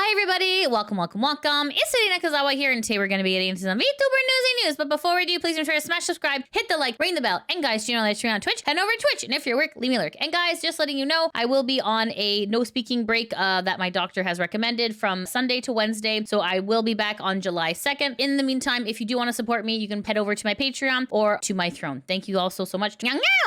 Hi everybody, welcome. It's Serena Kazawa here, and today we're going to be getting into some VTuber Newsy news. But before we do, please make sure to smash subscribe, hit the like, ring the bell, and guys, do you know that I stream on Twitch? Head over to Twitch, and if you're at work, leave me a lurk. And guys, just letting you know, I will be on a no speaking break that my doctor has recommended from Sunday to Wednesday, so I will be back on July 2nd. In the meantime, if you do want to support me, you can head over to my Patreon or to my throne. Thank you all so much.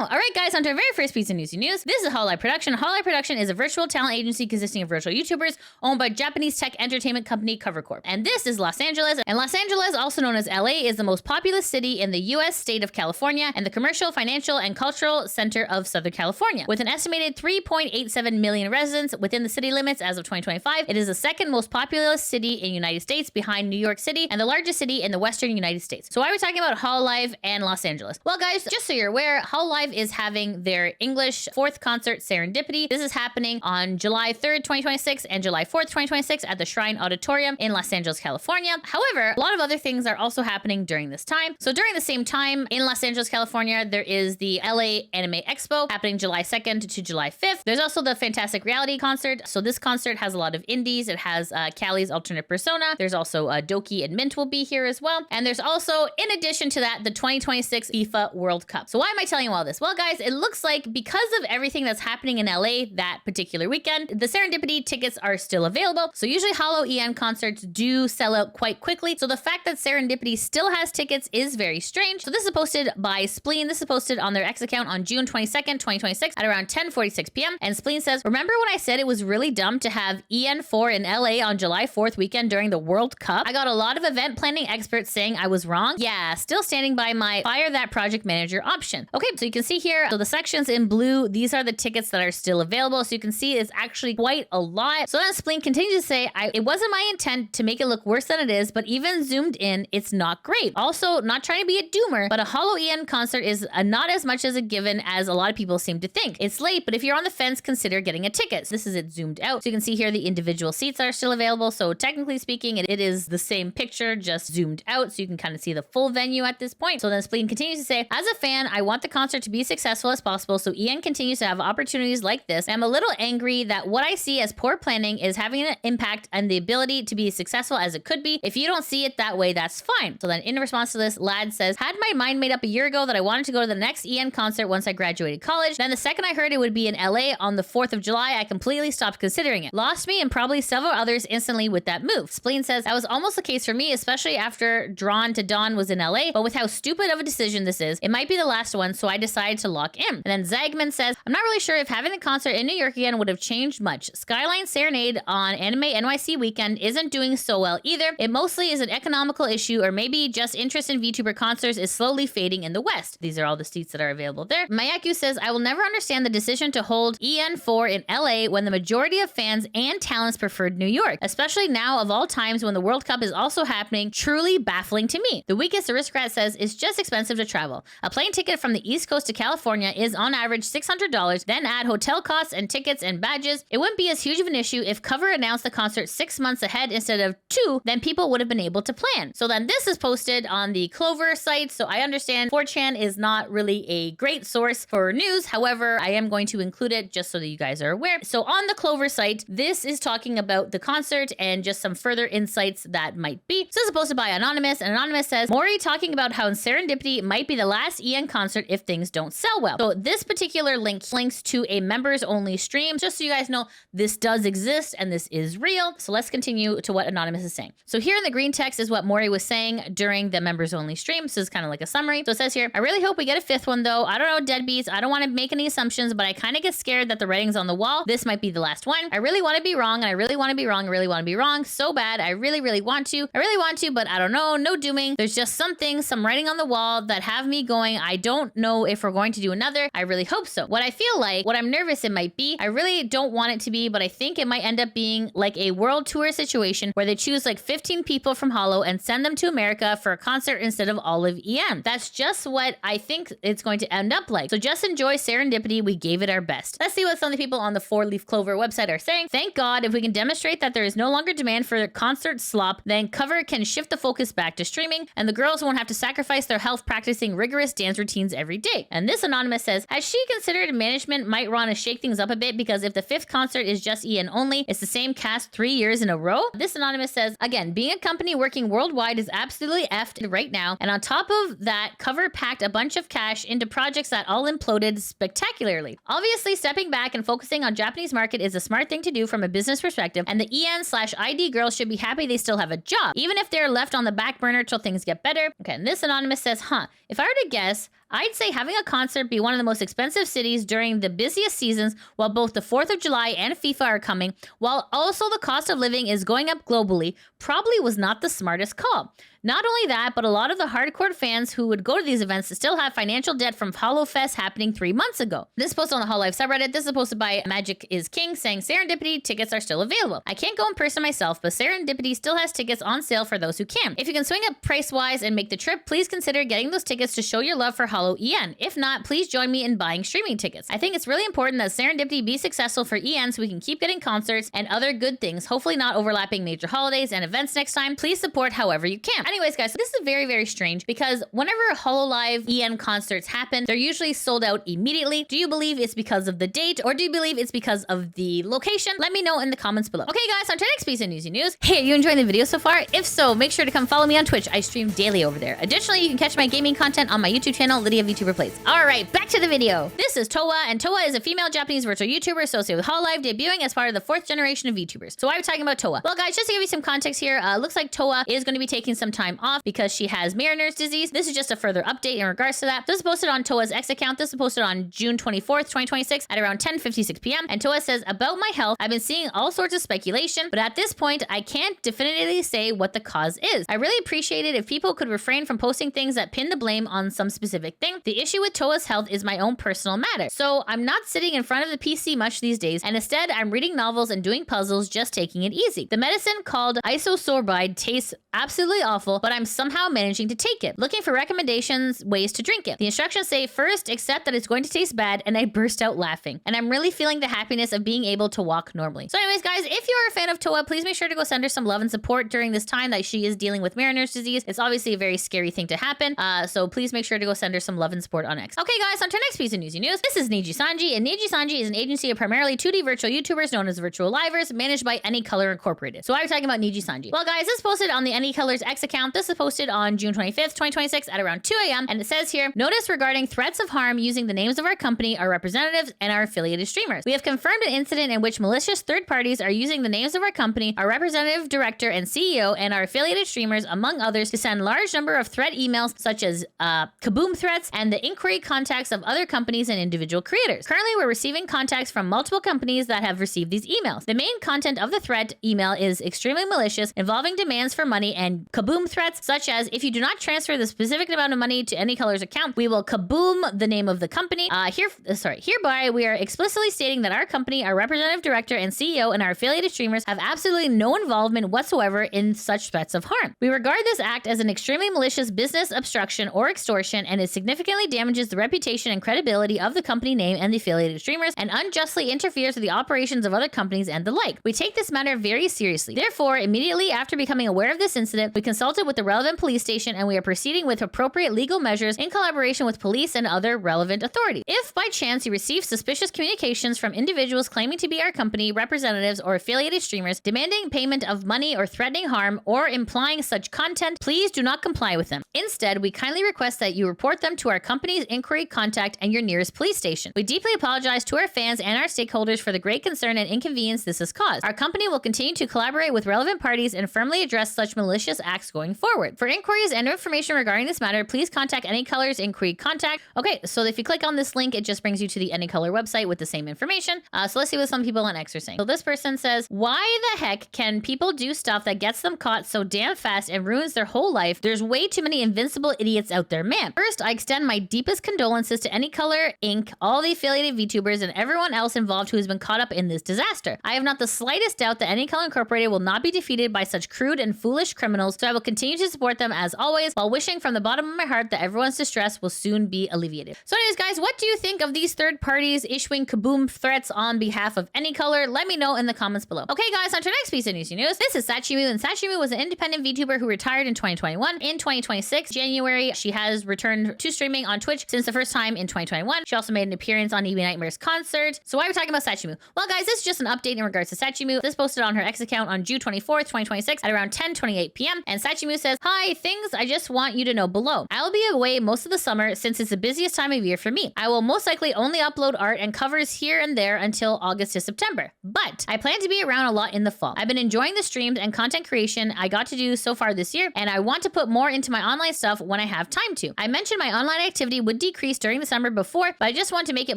All right, guys, on to our very first piece of Newsy news. This is Hololive Production. Hololive Production is a virtual talent agency consisting of virtual YouTubers owned by Japanese tech entertainment company Cover Corp. And this is Los Angeles. And Los Angeles, also known as LA, is the most populous city in the US state of California and the commercial, financial, and cultural center of Southern California. With an estimated 3.87 million residents within the city limits as of 2025, it is the second most populous city in the United States behind New York City and the largest city in the Western United States. So why are we talking about Hololive and Los Angeles? Well, guys, just so you're aware, Hololive is having their English 4th concert Serendipity. This is happening on July 3rd, 2026 and July 4th, 2026 at the Shrine Auditorium in Los Angeles, California. However, a lot of other things are also happening during this time. So during the same time in Los Angeles, California, there is the LA Anime Expo happening July 2nd to July 5th. There's also the Fantastic Reality concert. So this concert has a lot of indies. It has Calli's alternate persona. There's also Doki and Mint will be here as well. And there's also, in addition to that, the 2026 FIFA World Cup. So why am I telling you all this? Well, guys, it looks like because of everything that's happening in LA that particular weekend, the Serendipity tickets are still available. So usually Holo EN concerts do sell out quite quickly. So the fact that Serendipity still has tickets is very strange. So this is posted by Spleen. This is posted on their X account on June 22nd, 2026 at around 10:46 p.m. And Spleen says, remember when I said it was really dumb to have EN4 in LA on July 4th weekend during the World Cup? I got a lot of event planning experts saying I was wrong. Yeah, still standing by my fire that project manager option. Okay, so you can see here, so the sections in blue, these are the tickets that are still available. So you can see it's actually quite a lot. So then Spleen continues to say, it wasn't my intent to make it look worse than it is, but even zoomed in, it's not great. Also, not trying to be a doomer, but a Holo EN concert is not as much as a given as a lot of people seem to think. It's late, but if you're on the fence, consider getting a ticket. So this is it zoomed out. So you can see here the individual seats are still available. So technically speaking, it is the same picture, just zoomed out. So you can kind of see the full venue at this point. So then Spleen continues to say, as a fan, I want the concert to be successful as possible. So EN continues to have opportunities like this. I'm a little angry that what I see as poor planning is having an impact on the ability to be as successful as it could be. If you don't see it that way, that's fine. So then in response to this, Lad says, had my mind made up a year ago that I wanted to go to the next EN concert once I graduated college. Then the second I heard it would be in LA on the 4th of July, I completely stopped considering it. Lost me and probably several others instantly with that move. Spleen says, that was almost the case for me, especially after Drawn to Dawn was in LA, but with how stupid of a decision this is, it might be the last one, so I decided to lock in. And then Zagman says, I'm not really sure if having the concert in New York again would have changed much. Skyline Serenade on Anime NYC weekend isn't doing so well either. It mostly is an economical issue, or maybe just interest in VTuber concerts is slowly fading in the West. These are all the seats that are available there. Mayaku says, I will never understand the decision to hold EN4 in LA when the majority of fans and talents preferred New York, especially now of all times when the World Cup is also happening. Truly baffling to me. The Weakest Aristocrat says, it's just expensive to travel. A plane ticket from the East Coast to California is on average $600, then add hotel costs and tickets and badges. It wouldn't be as huge of an issue if Cover announced the concert 6 months ahead instead of 2, then people would have been able to plan. So then this is posted on the Clover site. So I understand 4chan is not really a great source for news. However, I am going to include it just so that you guys are aware. So on the Clover site, this is talking about the concert and just some further insights that might be. So this is posted by Anonymous, and Anonymous says, Mori talking about how Serendipity might be the last EN concert if things don't sell well. So this particular link links to a members only stream. Just so you guys know, this does exist and this is real. So let's continue to what Anonymous is saying. So here in the green text is what Mori was saying during the members only stream. So it's kind of like a summary. So it says here, I really hope we get a 5th one though. I don't know, deadbeats. I don't want to make any assumptions, but I kind of get scared that the writing's on the wall. This might be the last one. I really want to be wrong, and I really want to be wrong. I really want to be wrong so bad. I really want to. I really want to, but I don't know. No dooming. There's just something, some writing on the wall that have me going, I don't know if we're going to do another. I really hope so. What I feel like, what I'm nervous it might be, I really don't want it to be, but I think it might end up being like a world tour situation where they choose like 15 people from Holo and send them to America for a concert instead of all of EM. That's just what I think it's going to end up like. So just enjoy Serendipity. We gave it our best. Let's see what some of the people on the 4-Leaf Clover website are saying. Thank God, if we can demonstrate that there is no longer demand for concert slop, then Cover can shift the focus back to streaming, and the girls won't have to sacrifice their health practicing rigorous dance routines every day. And this Anonymous says, has she considered management might want to shake things up a bit, because if the 5th concert is just EN only, it's the same cast past 3 years in a row. This anonymous says, again, being a company working worldwide is absolutely effed right now. And on top of that, Cover packed a bunch of cash into projects that all imploded spectacularly. Obviously, stepping back and focusing on Japanese market is a smart thing to do from a business perspective, and the EN/ID girls should be happy they still have a job, even if they're left on the back burner till things get better. Okay, and this anonymous says, if I were to guess, I'd say having a concert be one of the most expensive cities during the busiest seasons while both the 4th of July and FIFA are coming, while also the cost of living is going up globally, probably was not the smartest call. Not only that, but a lot of the hardcore fans who would go to these events still have financial debt from HoloFest happening 3 months ago. This post on the Hololive subreddit, this is posted by Magic is King, saying Serendipity tickets are still available. I can't go in person myself, but Serendipity still has tickets on sale for those who can. If you can swing up price-wise and make the trip, please consider getting those tickets to show your love for Holo EN. If not, please join me in buying streaming tickets. I think it's really important that Serendipity be successful for EN so we can keep getting concerts and other good things, hopefully not overlapping major holidays and events next time. Please support however you can. Anyways, guys, so this is very, very strange because whenever Hololive EN concerts happen, they're usually sold out immediately. Do you believe it's because of the date, or do you believe it's because of the location? Let me know in the comments below. Okay, guys, on to the next piece of Newsy news. Hey, are you enjoying the video so far? If so, make sure to come follow me on Twitch. I stream daily over there. Additionally, you can catch my gaming content on my YouTube channel, Lydia VTuber Plays. All right, back to the video. This is Towa, and Towa is a female Japanese virtual YouTuber associated with Hololive, debuting as part of the 4th generation of VTubers. So why are we talking about Towa? Well, guys, just to give you some context here, looks like Towa is going to be taking some time off because she has Ménière's disease. This is just a further update in regards to that. This is posted on Towa's X account. This is posted on June 24th, 2026 at around 10:56 p.m. And Towa says, about my health, I've been seeing all sorts of speculation, but at this point, I can't definitively say what the cause is. I really appreciate it if people could refrain from posting things that pin the blame on some specific thing. The issue with Towa's health is my own personal matter. So I'm not sitting in front of the PC much these days, and instead I'm reading novels and doing puzzles, just taking it easy. The medicine called isosorbide tastes absolutely awful, but I'm somehow managing to take it. Looking for recommendations, ways to drink it. The instructions say, first, accept that it's going to taste bad, and I burst out laughing. And I'm really feeling the happiness of being able to walk normally. So anyways, guys, if you're a fan of Towa, please make sure to go send her some love and support during this time that she is dealing with Ménière's disease. It's obviously a very scary thing to happen, so please make sure to go send her some love and support on X. Okay, guys, on to our next piece of Newsy news. This is NIJISANJI, and NIJISANJI is an agency of primarily 2D virtual YouTubers known as Virtual Livers, managed by AnyColor Incorporated. So why are we talking about NIJISANJI? Well, guys, this is posted on the AnyColor's X account. This is posted on June 25th, 2026 at around 2 a.m. And it says here, notice regarding threats of harm using the names of our company, our representatives, and our affiliated streamers. We have confirmed an incident in which malicious third parties are using the names of our company, our representative director and CEO, and our affiliated streamers, among others, to send large number of threat emails such as kaboom threats and the inquiry contacts of other companies and individual creators. Currently, we're receiving contacts from multiple companies that have received these emails. The main content of the threat email is extremely malicious, involving demands for money and kaboom threats such as, if you do not transfer the specific amount of money to AnyColor's account, we will kaboom the name of the company. Hereby, we are explicitly stating that our company, our representative director and CEO, and our affiliated streamers have absolutely no involvement whatsoever in such threats of harm. We regard this act as an extremely malicious business obstruction or extortion, and it significantly damages the reputation and credibility of the company name and the affiliated streamers, and unjustly interferes with the operations of other companies and the like. We take this matter very seriously. Therefore, immediately after becoming aware of this incident, we consulted with the relevant police station, and we are proceeding with appropriate legal measures in collaboration with police and other relevant authorities. If by chance you receive suspicious communications from individuals claiming to be our company, representatives, or affiliated streamers, demanding payment of money or threatening harm or implying such content, please do not comply with them. Instead, we kindly request that you report them to our company's inquiry contact and your nearest police station. We deeply apologize to our fans and our stakeholders for the great concern and inconvenience this has caused. Our company will continue to collaborate with relevant parties and firmly address such malicious acts going forward. For inquiries and information regarding this matter, please contact AnyColor's inquiry contact. Okay, so if you click on this link, it just brings you to the AnyColor website with the same information. So let's see what some people on X are saying. So this person says, why the heck can people do stuff that gets them caught so damn fast and ruins their whole life? There's way too many invincible idiots out there, man. First, I extend my deepest condolences to AnyColor Inc., all the affiliated VTubers, and everyone else involved who has been caught up in this disaster. I have not the slightest doubt that AnyColor Incorporated will not be defeated by such crude and foolish criminals, so I will continue to support them as always, while wishing from the bottom of my heart that everyone's distress will soon be alleviated. So anyways, guys, what do you think of these third parties issuing kaboom threats on behalf of AnyColor? Let me know in the comments below. Okay, guys, on to our next piece of Newsy news. This is Shachimu, and Shachimu was an independent VTuber who retired in 2021. In 2026, January, she has returned to to streaming on Twitch since the first time in 2021. She also made an appearance on EB Nightmare's concert. So why are we talking about Shachimu? Well, guys, this is just an update in regards to Shachimu. This posted on her X account on June 24th, 2026 at around 10:28 p.m. And Shachimu says, "Hi, things I just want you to know below. I will be away most of the summer since it's the busiest time of year for me. I will most likely only upload art and covers here and there until August to September. But I plan to be around a lot in the fall. I've been enjoying the streams and content creation I got to do so far this year, and I want to put more into my online stuff when I have time to. I mentioned my online activity would decrease during the summer before, but I just want to make it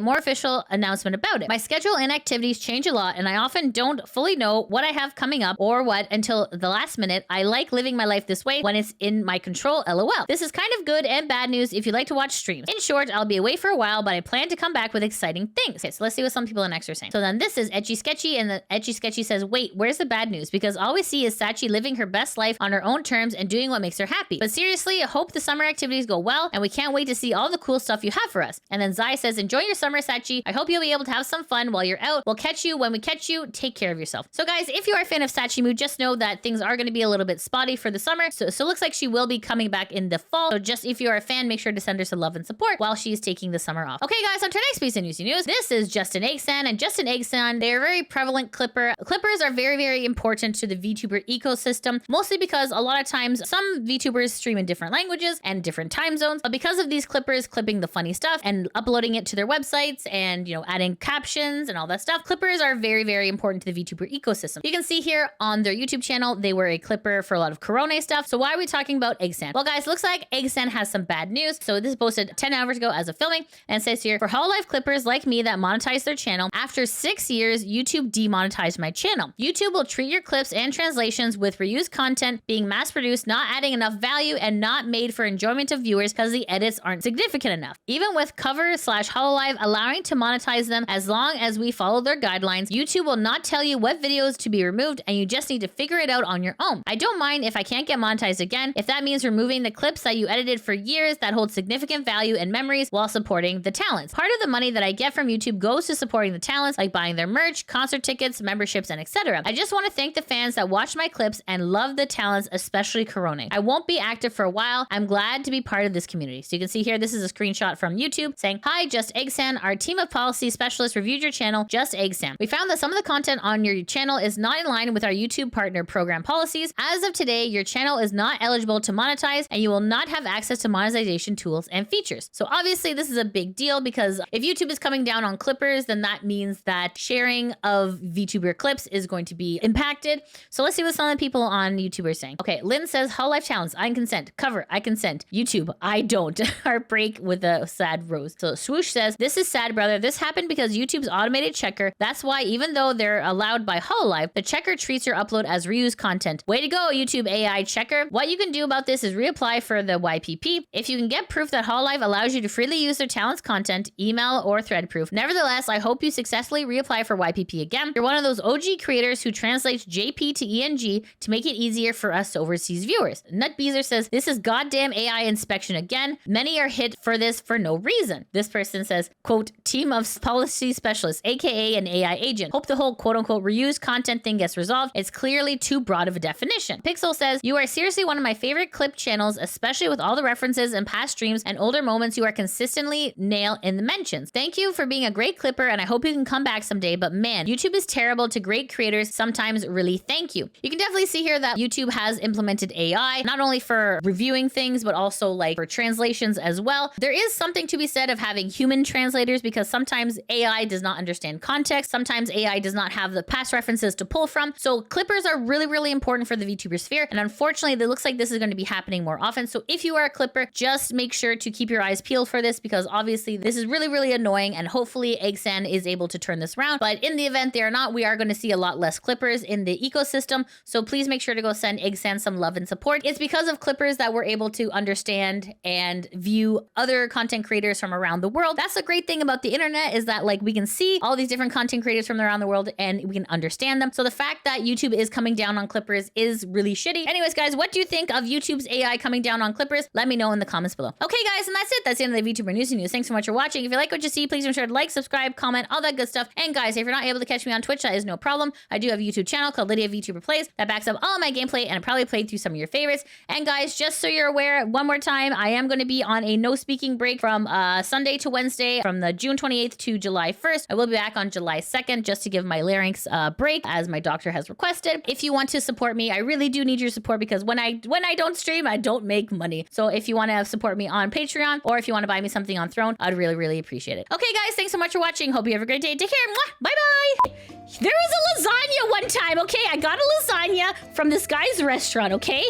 more official announcement about it. My schedule and activities change a lot, and I often don't fully know what I have coming up or what until the last minute. I like living my life this way when it's in my control, lol. This is kind of good and bad news if you like to watch streams. In short, I'll be away for a while, but I plan to come back with exciting things." Okay, so let's see what some people in X are saying. So then this is Etchy Sketchy, and the Etchy Sketchy says, "Wait, where's the bad news? Because all we see is Sachi living her best life on her own terms and doing what makes her happy. But seriously, I hope the summer activities go well, and we can't wait to see all the cool stuff you have for us." And then Zai says, "Enjoy your summer, Sachi. I hope you'll be able to have some fun while you're out. We'll catch you when we catch you. Take care of yourself." So guys, if you are a fan of Shachimu, just know that things are going to be a little bit spotty for the summer. So it looks like she will be coming back in the fall. So just if you're a fan, make sure to send her some love and support while she's taking the summer off. Okay, guys, on to our next piece of Newsy News. This is Justin Eggsan, and Justin Eggsan, they're a very prevalent clipper. Clippers are very, very important to the VTuber ecosystem, mostly because a lot of times some VTubers stream in different languages and different time zones. But because of these clippers clipping the funny stuff and uploading it to their websites and, you know, adding captions and all that stuff, clippers are very, very important to the VTuber ecosystem. You can see here on their YouTube channel, they were a clipper for a lot of Corona stuff. So why are we talking about Eggsan? Well, guys, looks like Eggsan has some bad news. So this is posted 10 hours ago as of filming, and it says here, "For Hololive clippers like me that monetize their channel, after 6 years, YouTube demonetized my channel. YouTube will treat your clips and translations with reused content being mass-produced, not adding enough value, and not made for enjoyment of viewers because the edits aren't significant enough. Even with cover/Hololive allowing to monetize them as long as we follow their guidelines, YouTube will not tell you what videos to be removed, and you just need to figure it out on your own. I don't mind if I can't get monetized again, if that means removing the clips that you edited for years that hold significant value and memories while supporting the talents. Part of the money that I get from YouTube goes to supporting the talents, like buying their merch, concert tickets, memberships, and etc. I just want to thank the fans that watch my clips and love the talents, especially Corona. I won't be active for a while. I'm glad to be part of this community." So you can see here, this is a screenshot from YouTube saying, "Hi, Just Eggsan. Our team of policy specialists reviewed your channel, Just Eggsan. We found that some of the content on your channel is not in line with our YouTube partner program policies. As of today, your channel is not eligible to monetize, and you will not have access to monetization tools and features." So obviously this is a big deal, because if YouTube is coming down on clippers, then that means that sharing of VTuber clips is going to be impacted. So let's see what some of the people on YouTube are saying. Okay, Lynn says, "Hololive challenge, I consent. Cover, I consent. YouTube, I don't." Heartbreak with a sad rose. So Swoosh says, "This is sad, brother. This happened because YouTube's automated checker. That's why even though they're allowed by Hololive, the checker treats your upload as reused content. Way to go, YouTube AI checker. What you can do about this is reapply for the YPP. If you can get proof that Hololive allows you to freely use their talents content, email or thread proof. Nevertheless, I hope you successfully reapply for YPP again. You're one of those OG creators who translates JP to ENG to make it easier for us overseas viewers." Nutbeezer says, "This is goddamn AI inspection again. Many are hit for this for no reason." This person says, quote, "Team of policy specialists, aka an AI agent. Hope the whole quote unquote reused content thing gets resolved. It's clearly too broad of a definition." Pixel says, "You are seriously one of my favorite clip channels, especially with all the references and past streams and older moments you are consistently nail in the mentions. Thank you for being a great clipper, and I hope you can come back someday, but man, YouTube is terrible to great creators sometimes. Really, thank you." You can definitely see here that YouTube has implemented AI, not only for reviewing things, but also like for translations as well. There is something to be said of having human translators, because sometimes AI does not understand context. Sometimes AI does not have the past references to pull from. So clippers are really, really important for the VTuber sphere. And unfortunately, it looks like this is going to be happening more often. So if you are a clipper, just make sure to keep your eyes peeled for this, because obviously this is really, really annoying, and hopefully Eggsan is able to turn this around. But in the event they are not, we are going to see a lot less clippers in the ecosystem. So please make sure to go send Eggsan some love and support. It's because of clippers that we're able to understand and view other content creators from around the world. That's the great thing about the internet, is that like we can see all these different content creators from around the world and we can understand them. So the fact that YouTube is coming down on clippers is really shitty. Anyways, guys, what do you think of YouTube's AI coming down on clippers? Let me know in the comments below. Okay, guys, and that's it. That's the end of the VTuber Newsy News. Thanks so much for watching. If you like what you see, please make sure to like, subscribe, comment, all that good stuff. And guys, if you're not able to catch me on Twitch, that is no problem. I do have a YouTube channel called Lydia VTuber Plays that backs up all of my gameplay, and I probably played through some of your favorites. And guys, just so you're aware, one more time, I am going to be be on a no speaking break from Sunday to Wednesday from the June 28th to July 1st. I will be back on July 2nd just to give my larynx a break as my doctor has requested. If you want to support me, I really do need your support because when I don't stream, I don't make money. So if you want to support me on Patreon or if you want to buy me something on Throne, I'd really, really appreciate it. Okay, guys, thanks so much for watching. Hope you have a great day. Take care. Mwah! Bye-bye. There was a lasagna one time, okay? I got a lasagna from this guy's restaurant, okay?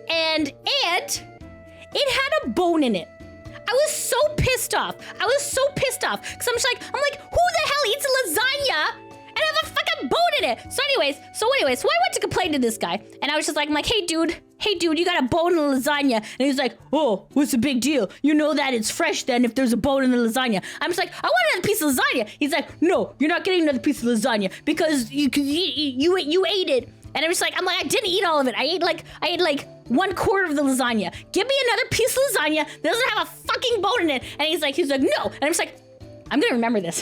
And it had a bone in it. I was so pissed off. Because I'm like, who the hell eats a lasagna and have a fucking bone in it? So anyways, so I went to complain to this guy and I was just like, hey dude, you got a bone in the lasagna. And he's like, oh, what's the big deal? You know that it's fresh then if there's a bone in the lasagna. I'm just like, I want another piece of lasagna. He's like, no, you're not getting another piece of lasagna because you ate it. And I'm like, I didn't eat all of it. I ate like 1/4 of the lasagna. Give me another piece of lasagna that doesn't have a fucking bone in it. And he's like, no. And I'm just like, I'm gonna remember this.